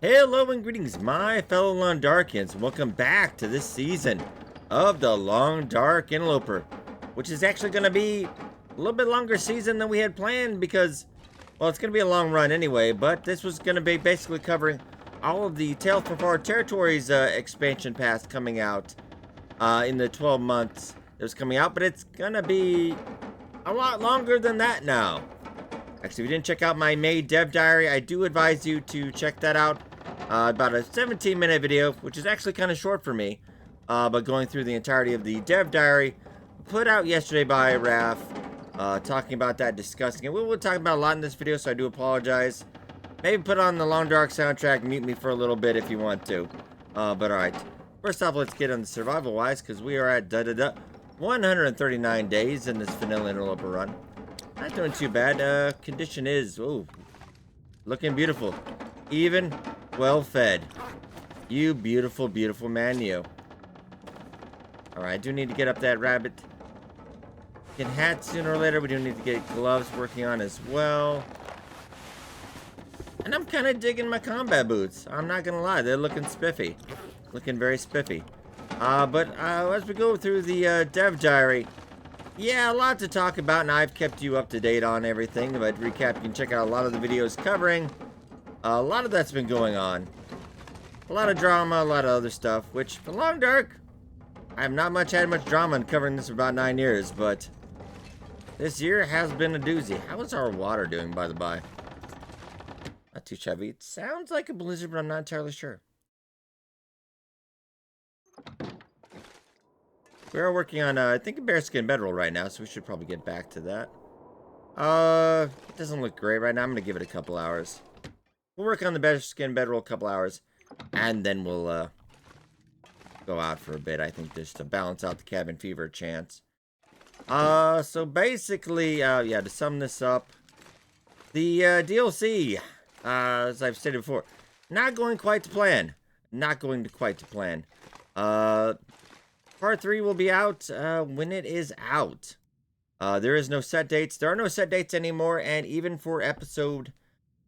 Hello and greetings, my fellow Long Darkins. Welcome back to this season of the Long Dark Interloper, which is actually going to be a little bit longer season than we had planned because, well, it's going to be a long run anyway, but this was going to be basically covering all of the Tales from Far Territories expansion pass coming out in the 12 months that was coming out, but it's going to be a lot longer than that now. Actually, if you didn't check out my May dev diary, I do advise you to check that out. About a 17-minute video, which is actually kind of short for me, but going through the entirety of the dev diary, put out yesterday by Raph, talking about that, discussing it. We will talk about a lot in this video, so I do apologize. Maybe put on the Long Dark soundtrack, mute me for a little bit if you want to. But alright, first off, let's get on the survival-wise, because we are at 139 days in this vanilla interloper run. Not doing too bad. Condition is, ooh, looking beautiful. Even, well fed. You beautiful, beautiful man, you. Alright, I do need to get up that rabbit. Get hat sooner or later. We do need to get gloves working on as well. And I'm kind of digging my combat boots. I'm not gonna lie, they're looking spiffy. Looking very spiffy. But as we go through the dev diary, yeah, a lot to talk about, and I've kept you up to date on everything. But recap, you can check out a lot of the videos covering. A lot of that's been going on. A lot of drama, a lot of other stuff, which, for Long Dark, I have not had much drama in covering this for about 9 years, but this year has been a doozy. How is our water doing, by the by? Not too shabby. It sounds like a blizzard, but I'm not entirely sure. We are working on, I think, a bearskin bedroll right now, so we should probably get back to that. It doesn't look great right now. I'm going to give it a couple hours. We'll work on the bearskin bedroll a couple hours, and then we'll, go out for a bit, I think, just to balance out the cabin fever chance. So basically, yeah, to sum this up, the, DLC, as I've stated before, not going quite to plan. Not going to quite to plan. Part 3 will be out when it is out. There is no set dates. There are no set dates anymore, and even for episode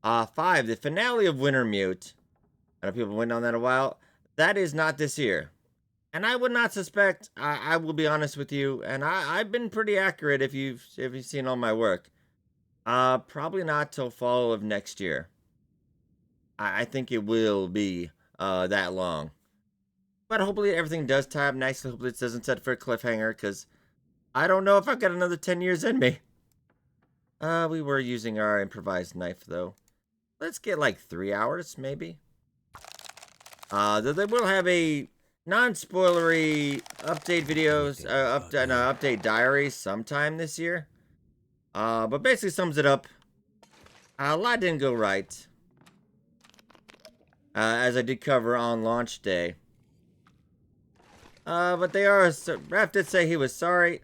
5, the finale of Wintermute, I know people have been waiting on that a while, that is not this year. And I would not suspect, I will be honest with you, and I've been pretty accurate if you've seen all my work. Probably not till fall of next year. I think it will be that long. But hopefully everything does tie up nicely. Hopefully it doesn't set for a cliffhanger, because I don't know if I've got another 10 years in me. We were using our improvised knife, though. Let's get like 3 hours, maybe. They will have a non-spoilery update videos, update diary sometime this year. But basically sums it up. A lot didn't go right. As I did cover on launch day. But they are, Raph did say he was sorry.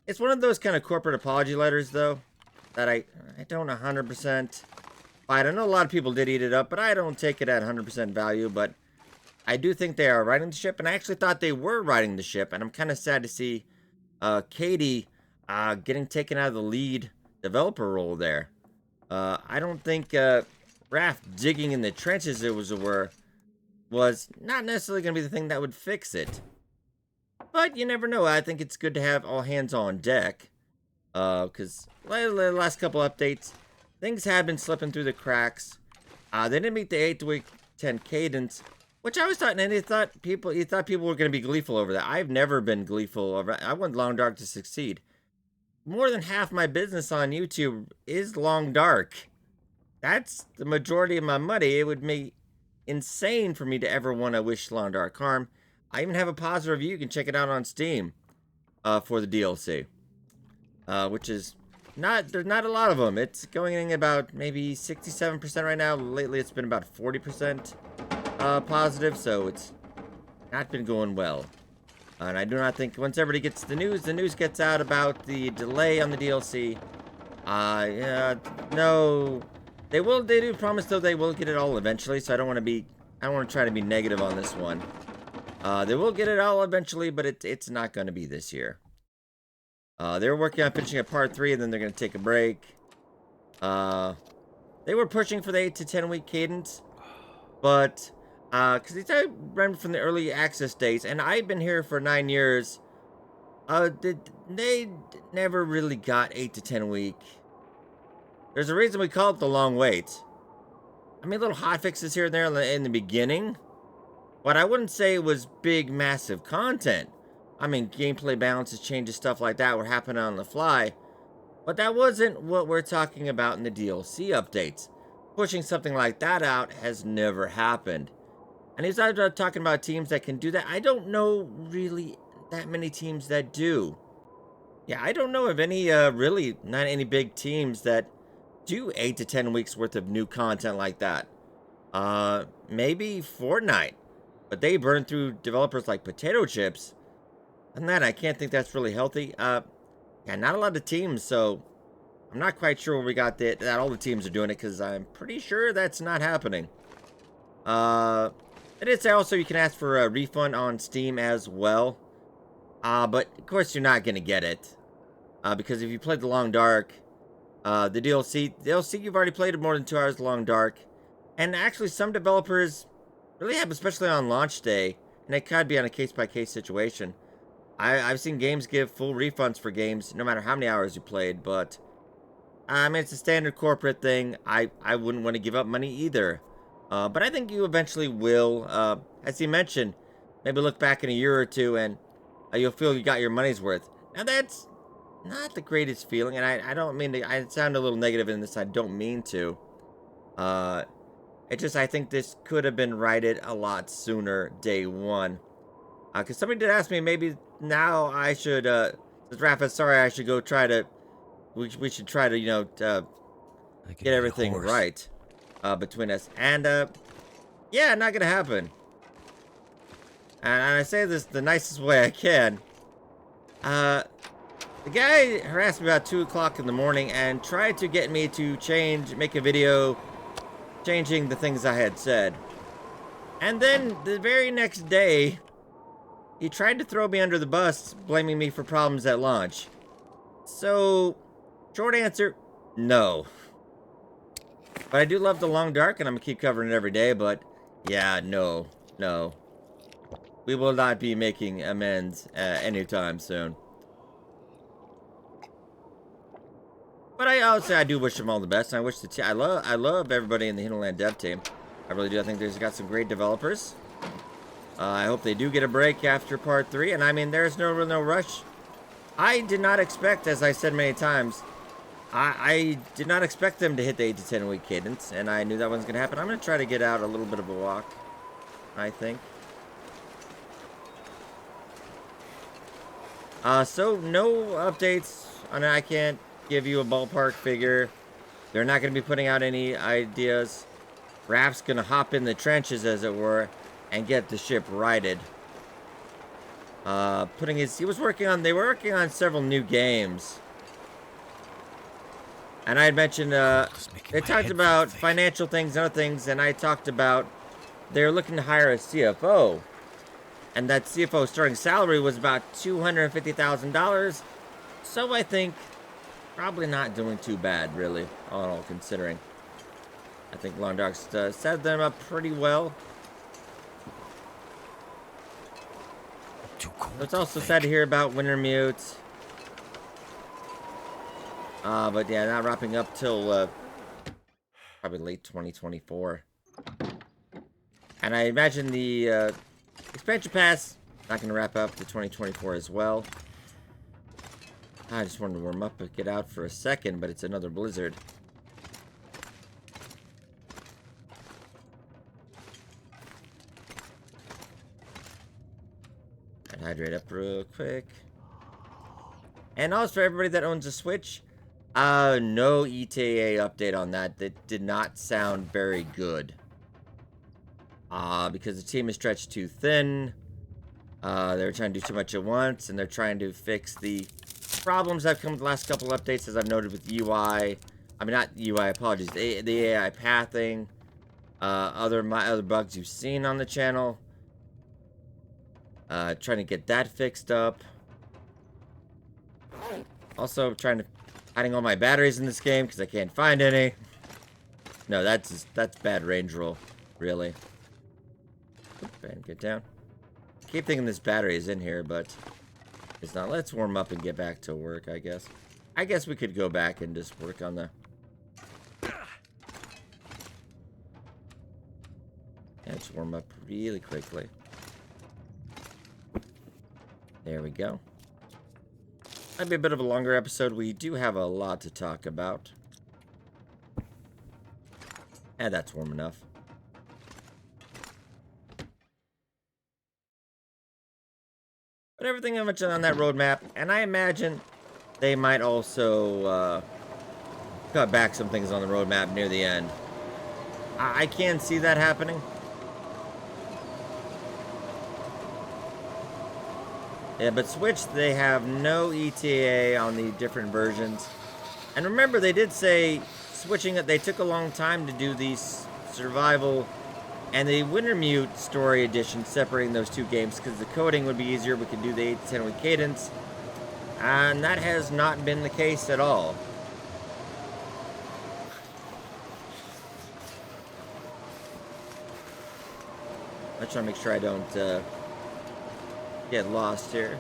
It's one of those kind of corporate apology letters, though, that I don't 100% buy. I know a lot of people did eat it up, but I don't take it at 100% value, but I do think they are riding the ship, and I actually thought they were riding the ship, and I'm kind of sad to see Katie getting taken out of the lead developer role there. I don't think Raph digging in the trenches, was not necessarily going to be the thing that would fix it. But you never know. I think it's good to have all hands on deck. Because the last couple updates, things have been slipping through the cracks. They didn't meet the 8-week 10 cadence, which I was thought, and you thought people were going to be gleeful over that. I've never been gleeful over it. I want Long Dark to succeed. More than half my business on YouTube is Long Dark. That's the majority of my money. It would be insane for me to ever want to wish Long Dark harm. I even have a positive review. You can check it out on Steam for the DLC. Which is there's not a lot of them. It's going in about maybe 67% right now. Lately it's been about 40% positive, so it's not been going well. And I do not think once everybody gets the news gets out about the delay on the DLC. Yeah, no, they do promise though they will get it all eventually, so I don't want to try to be negative on this one. They will get it all eventually, but it's not going to be this year. They're working on finishing up part 3, and then they're going to take a break. They were pushing for the 8 to 10 week cadence. But, because I remember from the early access days, and I've been here for 9 years, they never really got 8 to 10 week. There's a reason we call it the long wait. I mean, little hot fixes here and there in the beginning, but I wouldn't say it was big, massive content. I mean, gameplay balances, changes, stuff like that were happening on the fly, but that wasn't what we're talking about in the DLC updates. Pushing something like that out has never happened. And he's talking about teams that can do that. I don't know really that many teams that do. Yeah, I don't know of any, really, not any big teams that do 8 to 10 weeks worth of new content like that. Maybe Fortnite, but they burn through developers like potato chips. And that, I can't think that's really healthy. Yeah, not a lot of teams, so I'm not quite sure where we got that all the teams are doing it, because I'm pretty sure that's not happening. It did say also you can ask for a refund on Steam as well. But of course you're not going to get it. Because if you played The Long Dark, the DLC, you've already played more than 2 hours Long Dark. And actually some developers really have, especially on launch day, and it could be on a case-by-case situation. I've seen games give full refunds for games, no matter how many hours you played, but I mean, it's a standard corporate thing. I wouldn't want to give up money either. But I think you eventually will. As you mentioned, maybe look back in a year or two and you'll feel you got your money's worth. Now, that's not the greatest feeling, and I don't mean to, I sound a little negative in this, I don't mean to. It just, I think this could have been righted a lot sooner, day one. Because somebody did ask me, maybe now I should, says Rafa, sorry, I should go try to, we should try to, you know, get everything right between us. And, yeah, not gonna happen. And I say this the nicest way I can. The guy harassed me about 2 o'clock in the morning and tried to get me to make a video changing the things I had said. And then the very next day, he tried to throw me under the bus, blaming me for problems at launch. So, short answer, no. But I do love The Long Dark, and I'm going to keep covering it every day, but yeah, no. We will not be making amends anytime soon. But I do wish them all the best, and I wish I love everybody in the Hinterland dev team. I really do. I think they've got some great developers. I hope they do get a break after part 3, and I mean, there's no rush. I did not expect, as I said many times, I did not expect them to hit the 8 to 10 week cadence, and I knew that wasn't going to happen. I'm going to try to get out a little bit of a walk, I think. So no updates on it. I can't give you a ballpark figure. They're not going to be putting out any ideas. Raph's going to hop in the trenches, as it were, and get the ship righted. They were working on several new games. And I had mentioned, they talked about financial things and other things, and I talked about they're looking to hire a CFO. And that CFO starting salary was about $250,000. So I think probably not doing too bad, really, all considering. I think Long Dark's set them up pretty well. It's also sad to hear about Wintermute. But yeah, not wrapping up till probably late 2024. And I imagine the expansion pass not going to wrap up to 2024 as well. I just wanted to warm up and get out for a second, but it's another blizzard. And hydrate up real quick. And also for everybody that owns a Switch, no ETA update on that. That did not sound very good. Because the team is stretched too thin. They're trying to do too much at once, and they're trying to fix the problems that have come with the last couple updates, as I've noted with UI. I mean, not UI, apologies. The AI pathing. Other bugs you've seen on the channel. Trying to get that fixed up. Also, hiding all my batteries in this game because I can't find any. No, that's bad range roll, really. And get down. I keep thinking this battery is in here, but it's not. Let's warm up and get back to work, I guess. I guess we could go back and just work on the... Let's warm up really quickly. There we go. Might be a bit of a longer episode. We do have a lot to talk about. And that's warm enough. But everything I mentioned on that roadmap, and I imagine they might also cut back some things on the roadmap near the end. I can see that happening. Yeah, but Switch, they have no ETA on the different versions. And remember, they did say switching it, they took a long time to do these survival and the Wintermute story edition, separating those two games because the coding would be easier. We could do the 8 to 10 week cadence. And that has not been the case at all. I'm trying to make sure I don't get lost here.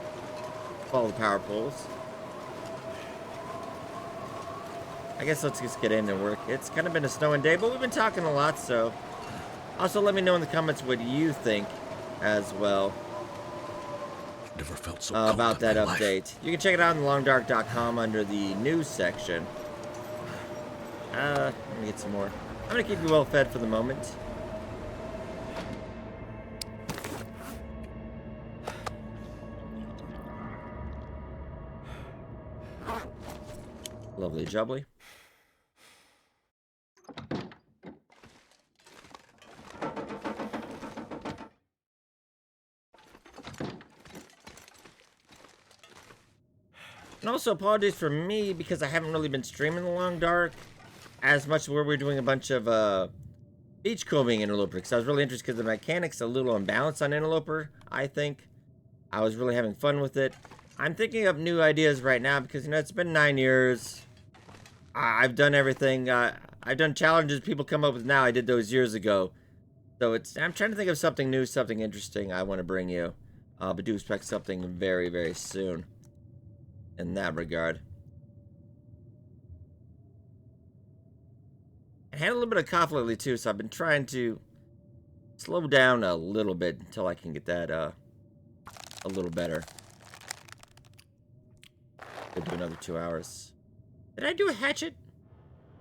Follow the power poles. I guess let's just get in and work. It's kind of been a snowing day, but we've been talking a lot, so... Also, let me know in the comments what you think as well. Never felt so about that update. Life. You can check it out on thelongdark.com under the news section. Let me get some more. I'm going to keep you well fed for the moment. Lovely jubbly. And also apologies for me because I haven't really been streaming The Long Dark as much where we're doing a bunch of beach combing Interloper because I was really interested because the mechanics a little unbalanced on Interloper, I think. I was really having fun with it. I'm thinking of new ideas right now because, you know, it's been 9 years. I've done everything. I've done challenges people come up with now. I did those years ago. So I'm trying to think of something new, something interesting I want to bring you. But do expect something very, very soon in that regard. I had a little bit of cough lately too, so I've been trying to slow down a little bit until I can get that a little better. Could do another 2 hours. Did I do a hatchet?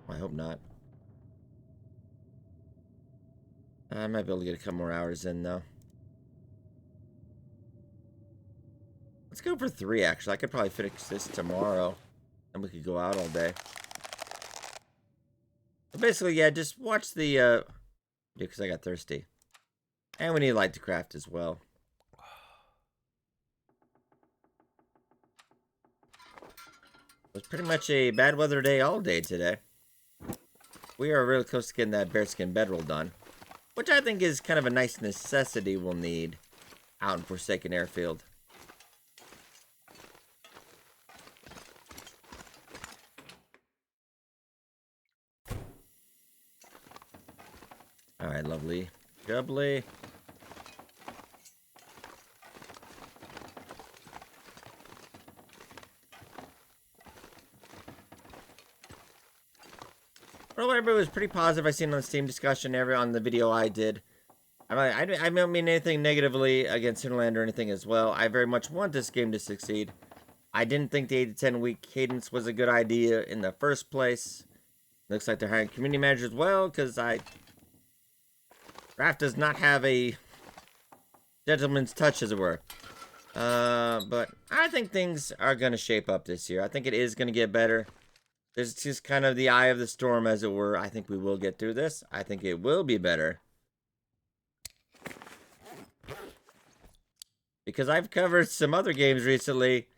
I hope not. I might be able to get a couple more hours in though. Let's go for 3 actually. I could probably finish this tomorrow. And we could go out all day. But basically, yeah, just watch the because I got thirsty. And we need light to craft as well. It was pretty much a bad weather day all day today. We are really close to getting that bearskin bedroll done. Which I think is kind of a nice necessity we'll need out in Forsaken Airfield. Alright, lovely. Jubbly. Well, everybody was pretty positive. I seen on the Steam discussion on the video I did. I don't mean anything negatively against Hinterland or anything as well. I very much want this game to succeed. I didn't think the 8 to 10 week cadence was a good idea in the first place. Looks like they're hiring community manager as well, because Raft does not have a gentleman's touch, as it were. But I think things are going to shape up this year. I think it is going to get better. There's just kind of the eye of the storm, as it were. I think we will get through this. I think it will be better. Because I've covered some other games recently.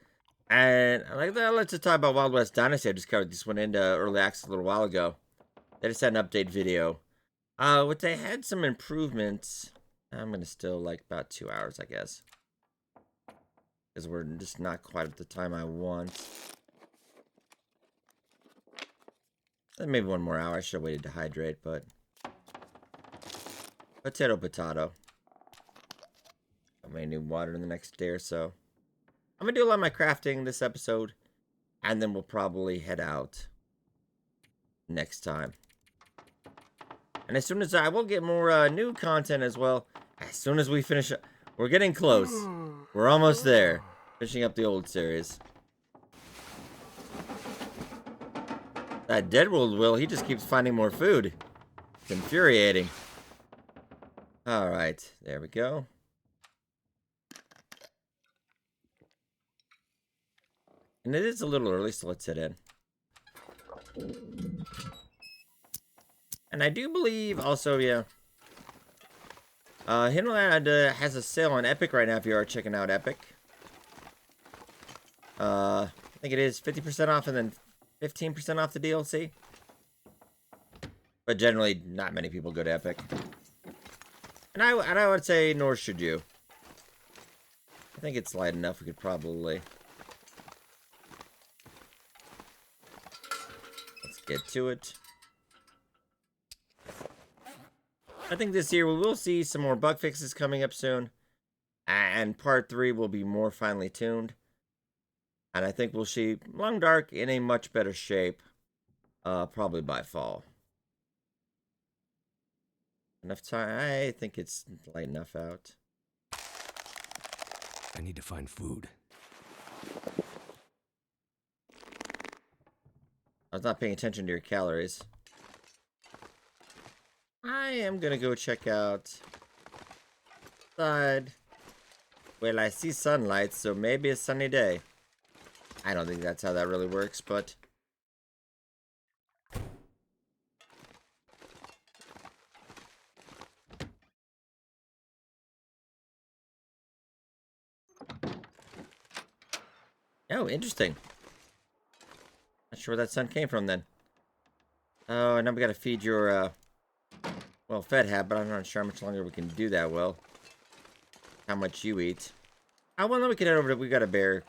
And like, let's just talk about Wild West Dynasty. I just covered this one into early access a little while ago. They just had an update video. Which they had some improvements. I'm going to still like about 2 hours, I guess. Because we're just not quite at the time I want. Maybe 1 more hour. I should have waited to hydrate, but... Potato, potato. I may need water in the next day or so. I'm gonna do a lot of my crafting this episode, and then we'll probably head out next time. And as soon as I will get more new content as well, as soon as we finish, we're getting close. We're almost there, finishing up the old series. That Deadwood Will, he just keeps finding more food. It's infuriating. Alright, there we go. And it is a little early, so let's head in. And I do believe also, yeah. Hinterland has a sale on Epic right now if you are checking out Epic. I think it is 50% off and then 15% off the DLC. But generally, not many people go to Epic. And I would say, nor should you. I think it's light enough, we could probably... Let's get to it. I think this year we will see some more bug fixes coming up soon. And part 3 will be more finely tuned. And I think we'll see Long Dark in a much better shape. Probably by fall. Enough time. I think it's light enough out. I need to find food. I was not paying attention to your calories. I am gonna go check out side. Well, I see sunlight, so maybe a sunny day. I don't think that's how that really works, but... Oh, interesting. Not sure where that sun came from then. Oh, and now we gotta feed your, well, fed hat, but I'm not sure how much longer we can do that well. How much you eat. Oh, well, then we can head over to, we got a bear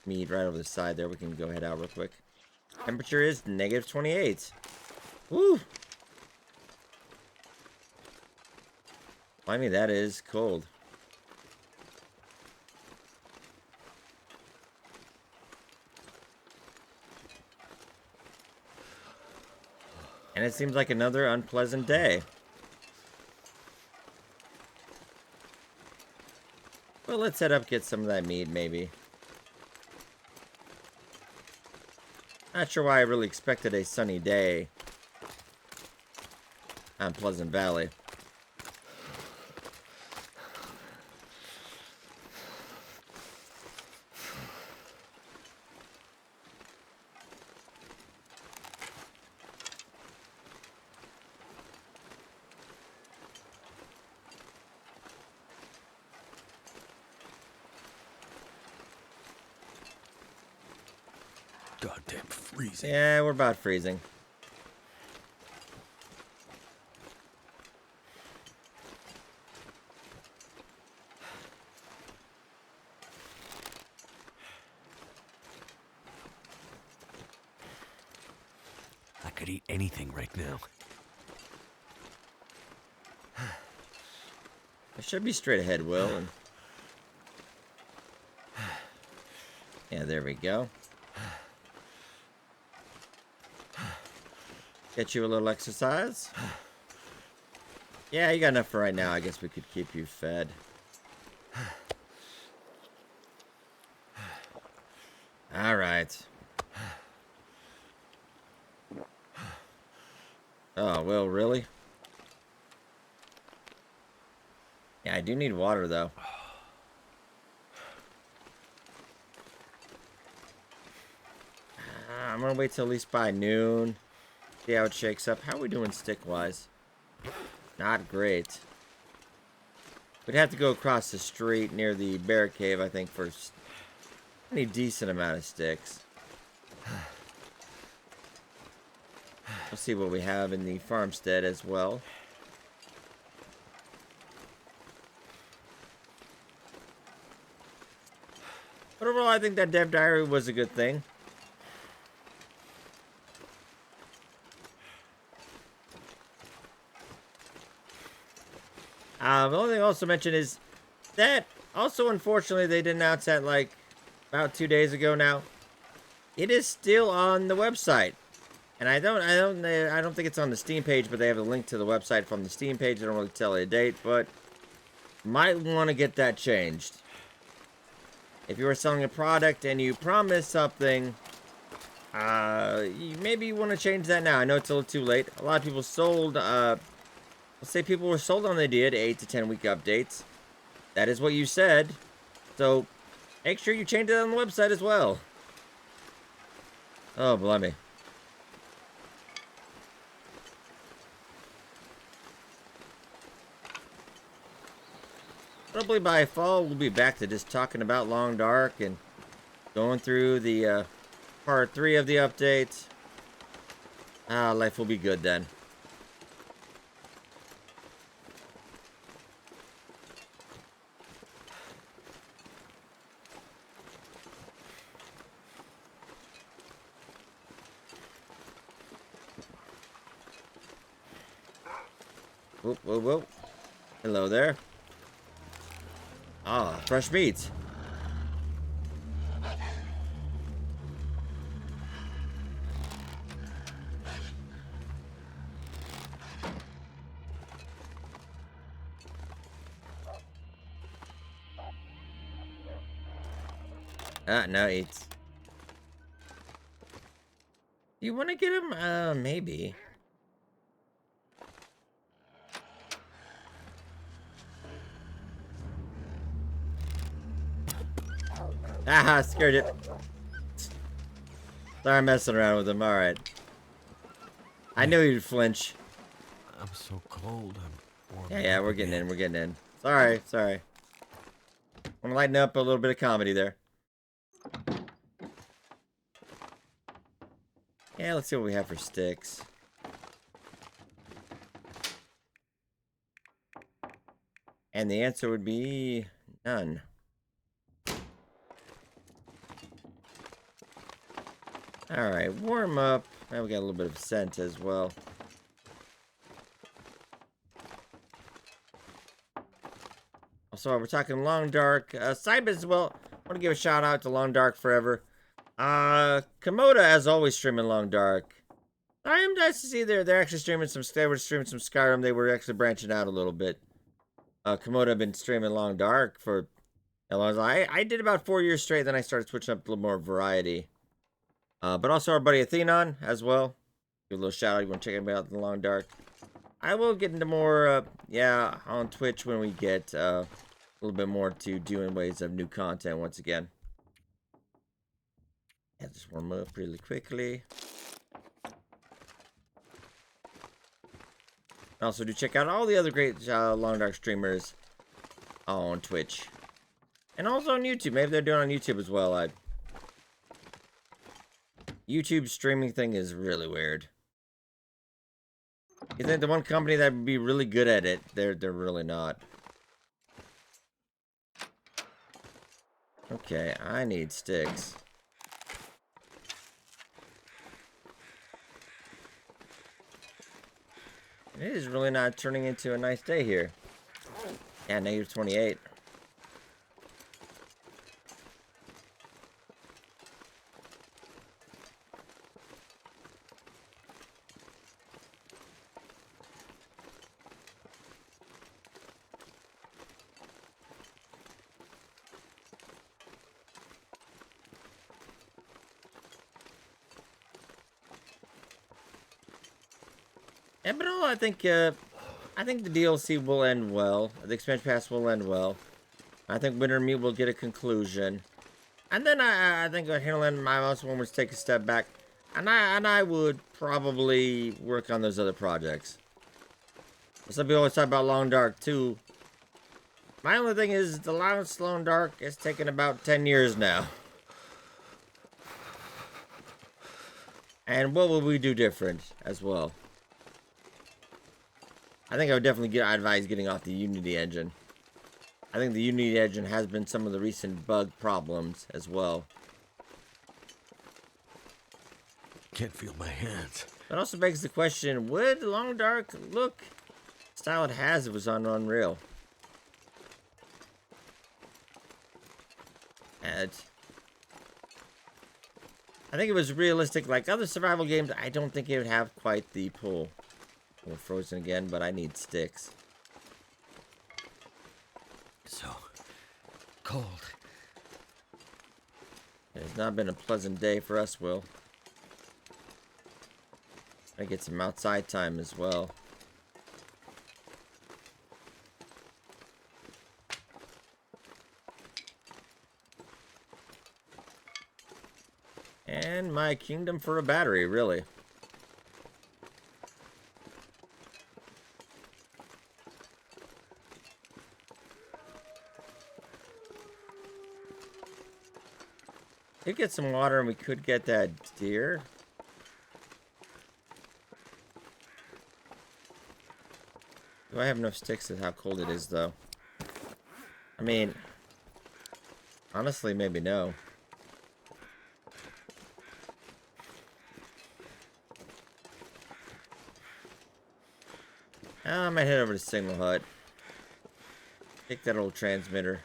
meat right over the side there. We can go head out real quick. Temperature is -28. Woo! I mean, that is cold. And it seems like another unpleasant day. Well, let's head up, get some of that meat, maybe. Not sure why I really expected a sunny day on Pleasant Valley. Goddamn freezing. Yeah, we're about freezing. I could eat anything right now. I should be straight ahead, Will. And... yeah, there we go. Get you a little exercise. Yeah, you got enough for right now. I guess we could keep you fed. All right. Oh, Will, really? Yeah, I do need water, though. I'm gonna wait till at least by noon. See how it shakes up. How are we doing stick-wise? Not great. We'd have to go across the street near the bear cave, I think, for any decent amount of sticks. We'll see what we have in the farmstead as well. But overall, I think that dev diary was a good thing. The only thing I also mentioned is that Also, unfortunately, they did announce that like about 2 days ago now. It is still on the website. And I don't think it's on the Steam page, but they have a link to the website from the Steam page. They don't really tell you a date, but might want to get that changed. If you are selling a product and you promise something, maybe you want to change that now. I know it's a little too late. A lot of people sold, let's say people were sold on the idea to 8 to 10 week updates. That is what you said. So make sure you change it on the website as well. Oh, blimey. Probably by fall, we'll be back to just talking about Long Dark and going through the part 3 of the update. Life will be good then. Whoop, whoop, whoop. Hello there. Ah, fresh meat. No eats. You want to get him? Maybe. Ah, scared it. Sorry, I'm messing around with him. Alright. I knew he'd flinch. I'm so cold. I'm warm. Yeah, we're getting in. We're getting in. Sorry. I'm gonna lighten up a little bit of comedy there. Yeah, let's see what we have for sticks. And the answer would be none. Alright, warm up. Now we got a little bit of scent as well. Also, we're talking Long Dark. Side business, well, I want to give a shout out to Long Dark Forever. Komoda, as always, streaming Long Dark. I am nice to see they're actually streaming some. They were streaming some Skyrim. They were actually branching out a little bit. Komoda have been streaming Long Dark for as long as I did about 4 years straight. Then I started switching up to a little more variety. But also our buddy Athenon as well. Give a little shout out. You want to check him out in the Long Dark. I will get into more, on Twitch when we get a little bit more to doing ways of new content once again. Yeah, just warm up really quickly. Also, do check out all the other great Long Dark streamers on Twitch. And also on YouTube. Maybe they're doing on YouTube as well. YouTube streaming thing is really weird. You think the one company that would be really good at it, they're really not. Okay, I need sticks. It is really not turning into a nice day here. Yeah, negative 28. Yeah, but all I think the DLC will end well. The expansion pass will end well. I think Winter Meat will get a conclusion, and then I think Hinterland I also want to take a step back, and I would probably work on those other projects. Some people always talk about Long Dark too. My only thing is the last Long Dark has taken about 10 years now. And what would we do different as well? I think I would definitely advise getting off the Unity engine. I think the Unity engine has been some of the recent bug problems as well. Can't feel my hands. That also begs the question, would Long Dark look style it has if it was on Unreal? I think it was realistic. Like other survival games, I don't think it would have quite the pull. We're frozen again, but I need sticks. So cold. It's not been a pleasant day for us, Will. I get some outside time as well. And my kingdom for a battery, really. Could get some water and we could get that deer. Do I have enough sticks at how cold it is, though? I mean, honestly, maybe no. I might head over to Signal Hut. Take that old transmitter.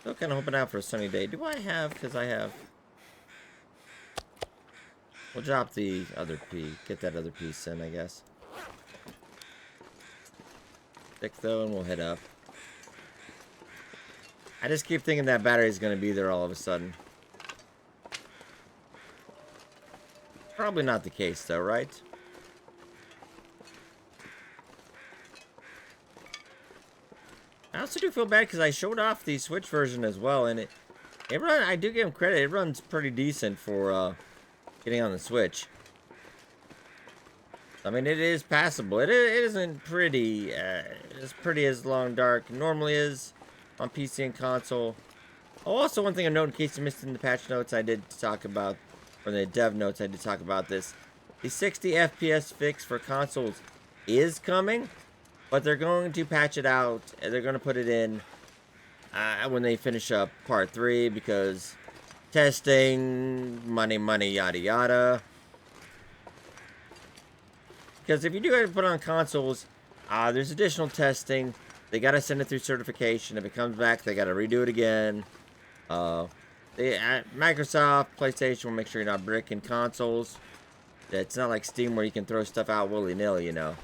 Still kind of hoping out for a sunny day. Do I have? Because I have. We'll drop the other piece. Get that other piece in, I guess. Stick though, and we'll head up. I just keep thinking that battery is going to be there all of a sudden. Probably not the case, though, right? I also do feel bad because I showed off the Switch version as well, and it run. I do give him credit. It runs pretty decent for getting on the Switch. I mean, it is passable. It isn't pretty as pretty as Long Dark normally is on PC and console. Oh, also, one thing to note, in case you missed it in the patch notes, I did talk about, or the dev notes, I did talk about this. The 60 FPS fix for consoles is coming, but they're going to patch it out, and they're going to put it in when they finish up part 3, because testing, money, yada yada. Because if you do have to put on consoles, there's additional testing. They got to send it through certification. If it comes back, they got to redo it again. Microsoft, PlayStation will make sure you're not bricking consoles. It's not like Steam where you can throw stuff out willy-nilly, you know.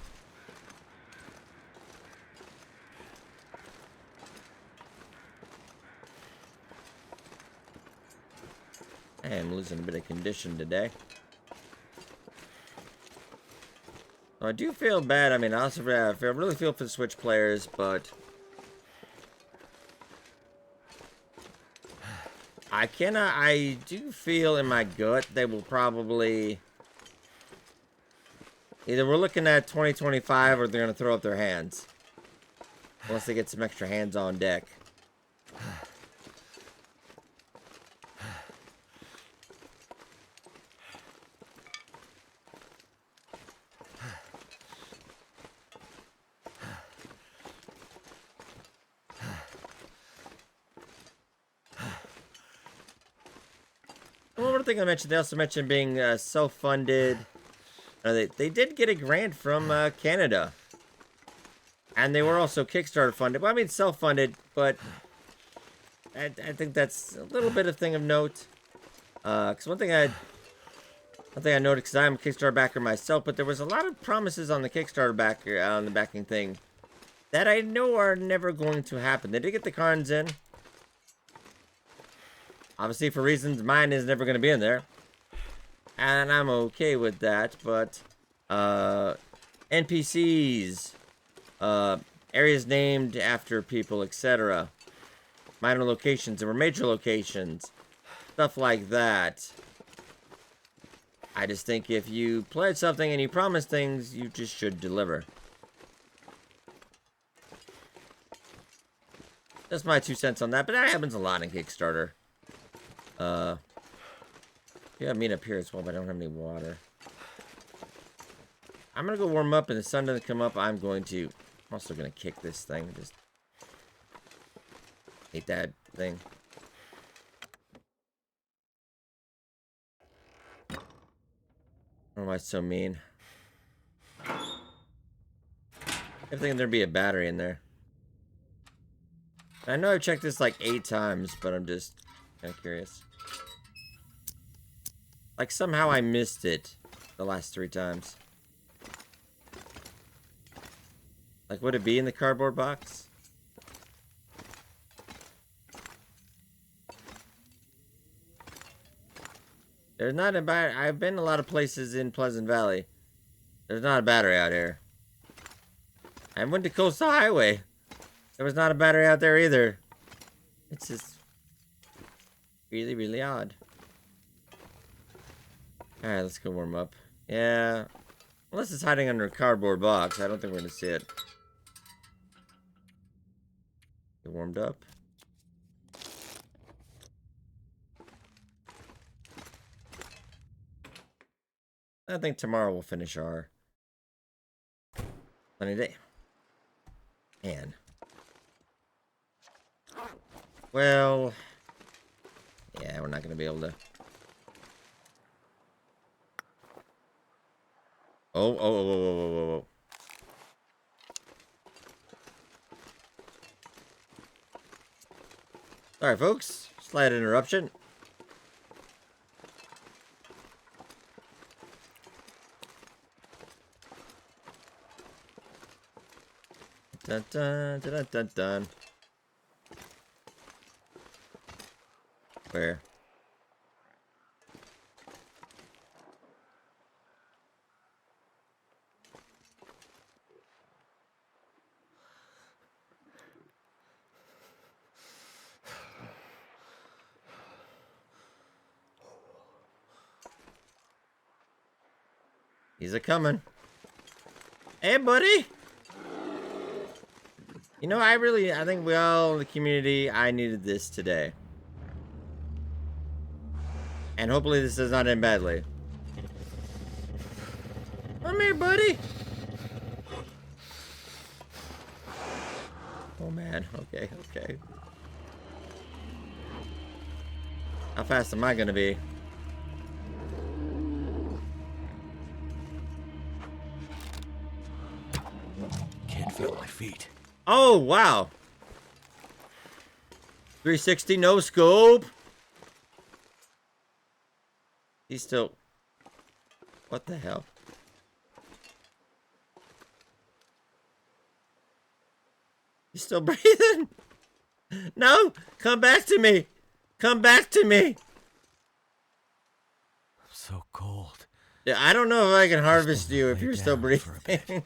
I am losing a bit of condition today. I do feel bad. I mean, I also really feel for the Switch players, but I do feel in my gut they will probably either we're looking at 2025 or they're going to throw up their hands. Unless they get some extra hands on deck. One more thing I mentioned, they also mentioned being self-funded. They did get a grant from Canada. And they were also Kickstarter funded. Well, I mean, self-funded, but I think that's a little bit of thing of note. Because one thing I noticed, because I'm a Kickstarter backer myself, but there was a lot of promises on the Kickstarter backer, on the backing thing, that I know are never going to happen. They did get the cards in. Obviously, for reasons, mine is never going to be in there. And I'm okay with that, but NPCs, areas named after people, etc. Minor locations or major locations, stuff like that. I just think if you pledge something and you promise things, you just should deliver. That's my 2 cents on that, but that happens a lot in Kickstarter. Yeah, meat up here as well, but I don't have any water. I'm gonna go warm up, and the sun doesn't come up. I'm also gonna kick this thing. Just hate that thing. I don't know why it's so mean. I think there'd be a battery in there. I know I've checked this like 8 times, but I'm just kind of curious. Like somehow I missed it the last 3 times. Like, would it be in the cardboard box? There's not a battery. I've been a lot of places in Pleasant Valley. There's not a battery out here. I went to Coastal Highway. There was not a battery out there either. It's just really, really odd. Alright, let's go warm up. Yeah. Unless it's hiding under a cardboard box, I don't think we're gonna see it. Get warmed up. I think tomorrow we'll finish our sunny day. Man. Well, yeah, we're not gonna be able to. Oh. Sorry, folks. Slight interruption. Dun dun dun dun dun dun. Where? He's a coming. Hey, buddy. You know, I think we all in the community, I needed this today. And hopefully this does not end badly. Come here, buddy. Oh, man. Okay. How fast am I gonna be? Can't feel my feet. Oh, wow. 360, no scope. He's still... What the hell? He's still breathing? No! Come back to me! Come back to me! I'm so cold. Yeah, I don't know if I can harvest you if lay you're still down for a bit. breathing.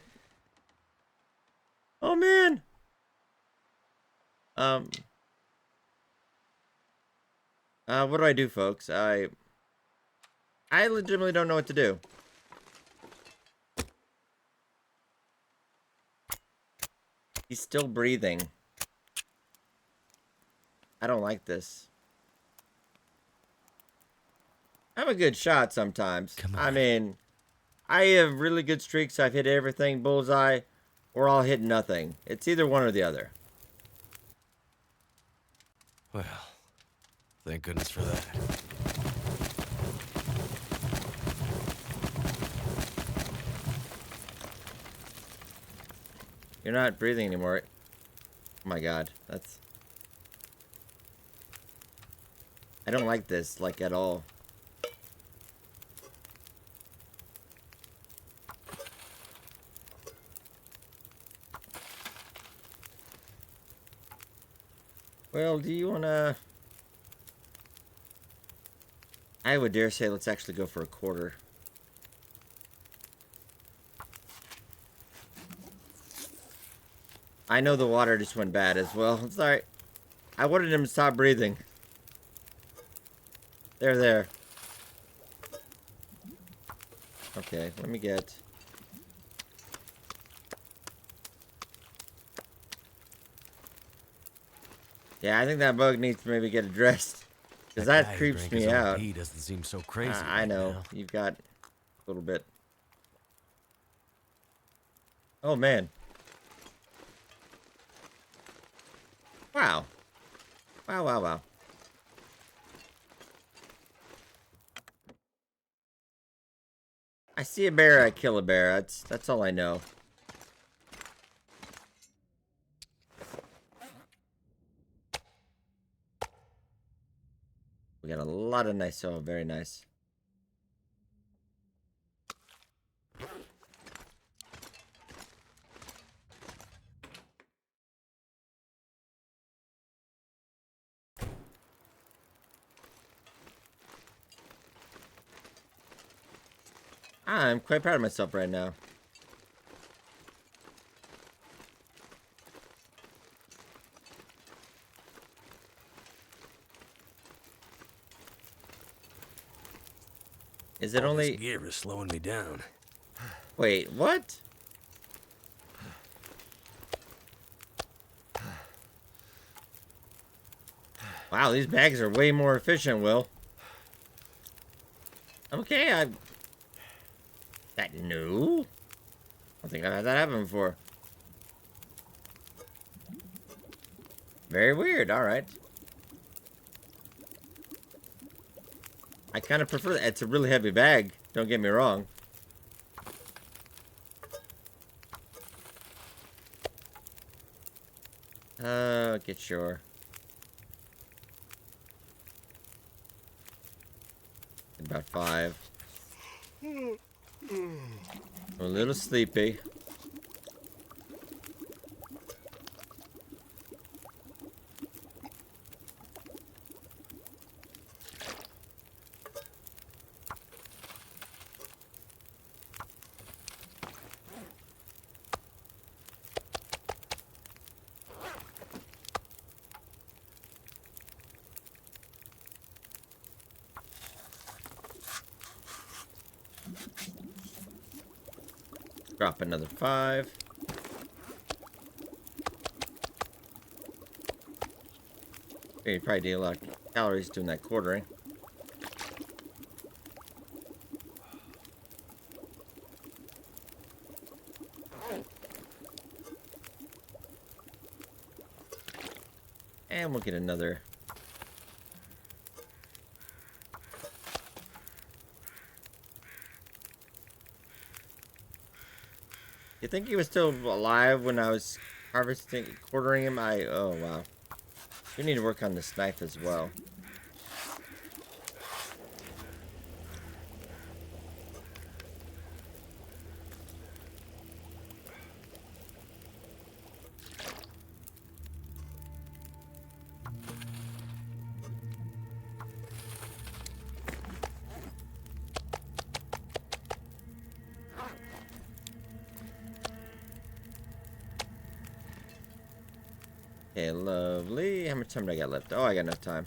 Oh, man. What do I do, folks? I legitimately don't know what to do. He's still breathing. I don't like this. I'm a good shot sometimes. Come on. I mean, I have really good streaks. I've hit everything bullseye, or I'll hit nothing. It's either one or the other. Well, thank goodness for that. You're not breathing anymore. Oh my god, that's... I don't like this, like, at all. Well, do you wanna... I would dare say let's actually go for a quarter. I know the water just went bad as well. It's alright. I wanted him to stop breathing. There. Okay, let me get... Yeah, I think that bug needs to maybe get addressed. Because that guy who creeps drank me his own out. pee doesn't seem so crazy. I right know. now. You've got a little bit. Oh, man. Wow. Wow. I see a bear, I kill a bear. That's all I know. We got a lot of nice, oh, very nice. I'm quite proud of myself right now. Is it All only... this gear is slowing me down. Wait, what? Wow, these bags are way more efficient, Will. Okay, That new? I don't think I've had that happen before. Very weird, alright. I kind of prefer that. It's a really heavy bag, don't get me wrong. Get sure. About 5. I'm a little sleepy. Drop another 5. You probably do a lot of calories doing that quartering. And we'll get another. You think he was still alive when I was harvesting, quartering him? Oh wow. We need to work on this knife as well. Okay, lovely. How much time do I got left? Oh, I got enough time.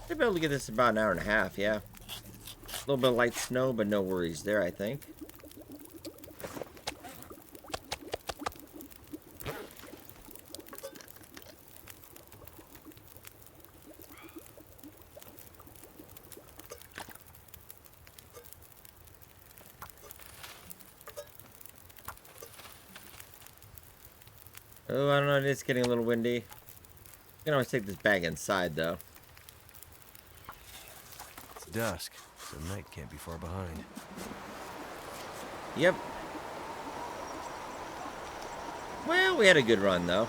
Should be able to get this in about an hour and a half, yeah. A little bit of light snow, but no worries there, I think. Oh, I don't know, it is getting a little windy. You can always take this bag inside, though. It's dusk, so night can't be far behind. Yep. Well, we had a good run, though.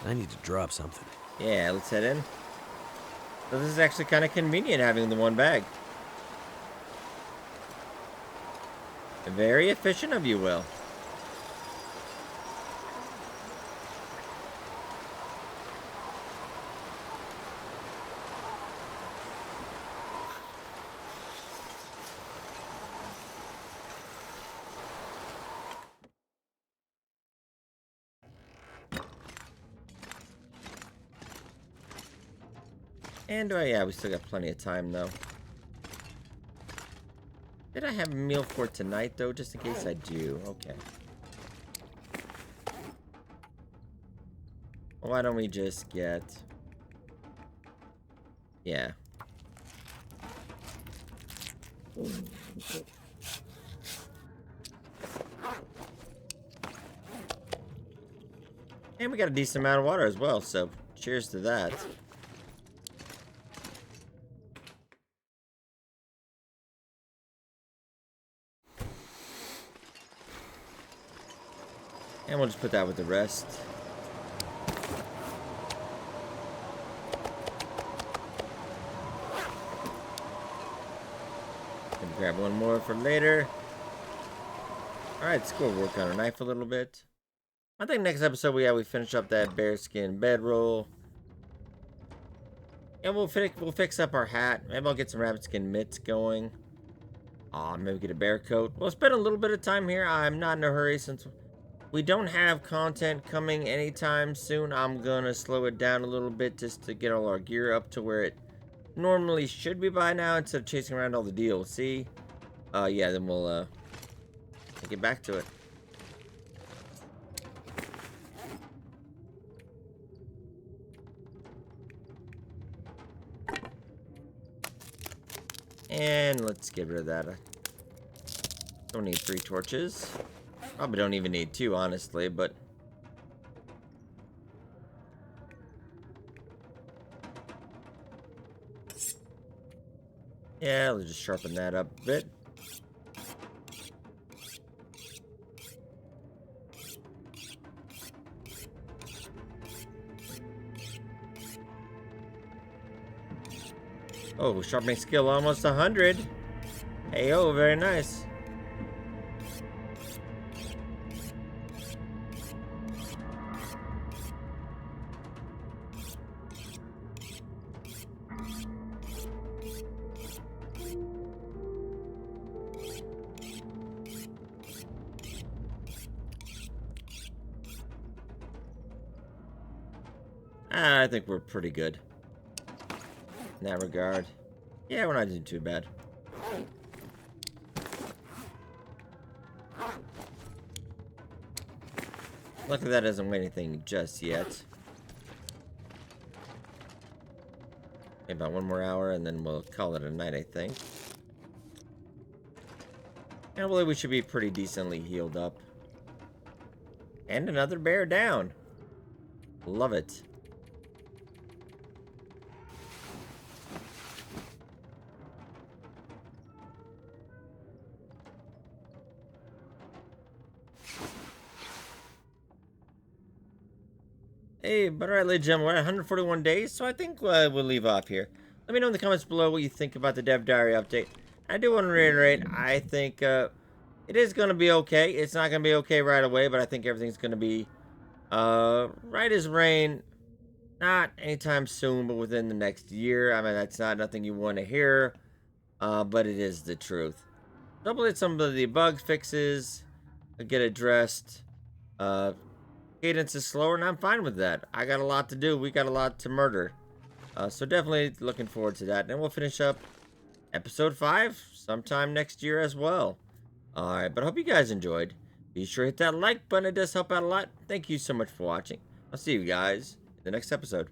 I need to drop something. Yeah, let's head in. So this is actually kind of convenient having the one bag. Very efficient of you, Will. And yeah, we still got plenty of time though. Did I have a meal for tonight though, just in case I do? Okay. Well, why don't we just get... Yeah. And we got a decent amount of water as well, so cheers to that. And we'll just put that with the rest. Gonna grab one more for later. Alright, let's go work on our knife a little bit. I think next episode we finish up that bearskin bedroll. And we'll fix up our hat. Maybe I'll get some rabbit skin mitts going. Maybe get a bear coat. We'll spend a little bit of time here. I'm not in a hurry since we don't have content coming anytime soon. I'm gonna slow it down a little bit just to get all our gear up to where it normally should be by now instead of chasing around all the DLC. Yeah, then we'll get back to it. And let's get rid of that. Don't need 3 torches. Probably don't even need 2, honestly, but... yeah, let's just sharpen that up a bit. Oh, sharpening skill almost 100. Hey, oh, very nice. I think we're pretty good in that regard. Yeah, we're not doing too bad. Luckily that doesn't weigh anything just yet. Maybe about 1 more hour and then we'll call it a night, I think. And I believe we should be pretty decently healed up. And another bear down. Love it. Hey, but alright, ladies and gentlemen, we're at 141 days, so I think we'll leave off here. Let me know in the comments below what you think about the Dev Diary update. I do want to reiterate, I think it is going to be okay. It's not going to be okay right away, but I think everything's going to be right as rain. Not anytime soon, but within the next year. I mean, that's not nothing you want to hear, but it is the truth. Hopefully some of the bug fixes get addressed. Cadence is slower, and I'm fine with that. I got a lot to do. We got a lot to murder. So definitely looking forward to that. And we'll finish up episode 5 sometime next year as well. Alright, but I hope you guys enjoyed. Be sure to hit that like button. It does help out a lot. Thank you so much for watching. I'll see you guys in the next episode.